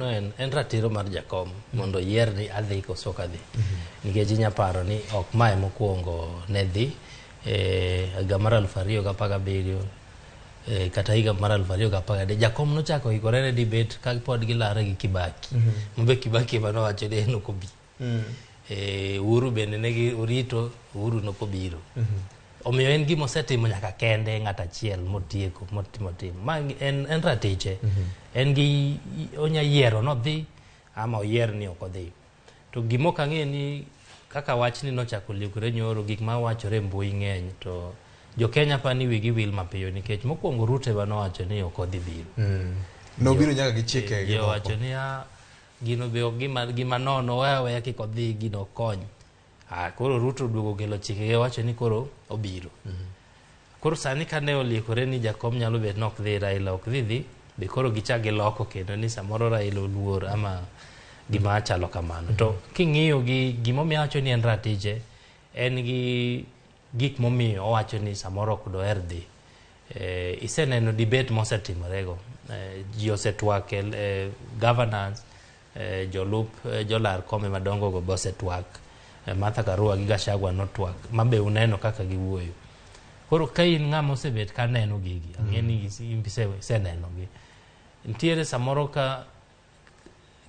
mano en ratiro mar jakom mondo yier ni adhi koso kadhi. Nikech inya paro ni ok mae mokwongo ne dhi higa mar 2017 kata higa mar 2010 jakom nochako ikore ne debate ka pod gilare gi Kibaki. Mbe Kibaki manowacho ni en ok obi. Uhuru bende negi urito, Uhuru nokobiro. Omiyo en gima osetimo nyaka kende ng'ata achiel motieko motimo. Ma en ratiche. En gi onya yiero no dhi ama oyier ni ok odhi. To gimo kang'e ni kaka wach ni nochako liukore nyoro gik ma wachore mbui ng'eny to jo Kenya pa ni wigi wil mapiyo nikech mokwongo Ruto nowacho ni ok odhi biro. Nobiro nyaka gi chike gi wacho ni gino be gima nono wewe kik odhi gino kony. Koro Ruto duogo kelo chike wacho ni koro obiro. Koro sani kane oliekore ni jakom nyalo bet nok dhi, Raila ok dhi be koro gichak giloko kendo ni samoro Raila oluor ama gima chalo kamano. To king'iyo gi gimomiyo wacho ni en ratije en gi gik momiyo owacho ni samoro ok doher dhi. Iseneno debate mosetimorego. Ji osetwak governance, jolup jolar kome madongo go bosetwak. Martha Karua gi Gachagua notwak mabe uneno kaka giwuoyo. Koro ka in ng'ama osebet ka neno gigi ang'eni iseneno gi. Ntiere samoro ka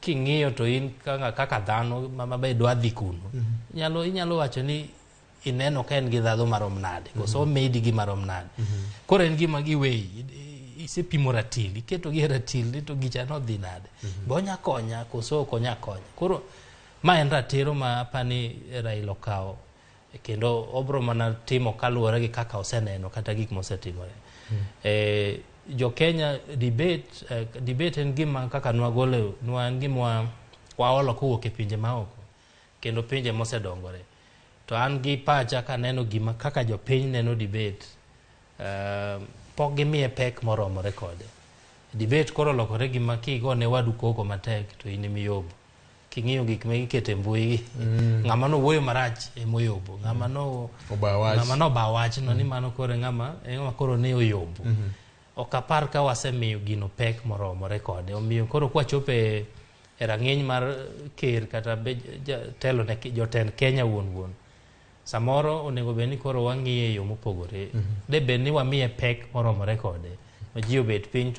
king'iyo to in kaka dhano mabe dwa dhi kuno. Inyalo wacho ni ineno ka en gi dhadho marom nade koso medi gi marom nade. Koro en gima giweyi isepimo ratil iketo gi ratil to gicha no dhi nade. Bo nya konya koso ok onya konya. Koro ma en ratiro ma apani Raila okawo kendo obro mana timo kaluwore gi kaka oseneno kata gik mosetimore. Jo Kenya debate en gima kaka nwagole en gima waolo kowuok e pinje maoko kendo pinje mosedongore. To an gi pacha ka neno gima kaka jopiny neno debate pok gimiye pek moromore kode. Debate koro lokore gima kigone wadu koko matek to in imiyobo. King'iyo gik ma ikete mbui ng'ama no wuoyo marach e moyobo, ng'ama no ba wach no ni mano kore ng'ama koro ne oyobo. Ok apar ka wasemiyo gino pek moromore kode. Omiyo koro kwachope e rang'iny mar ker kata telo ne jotend Kenya wuon samoro onego bed ni koro wang'iye yo mopogore. De bed ni wamiye pek moromore kode. Ji obet piny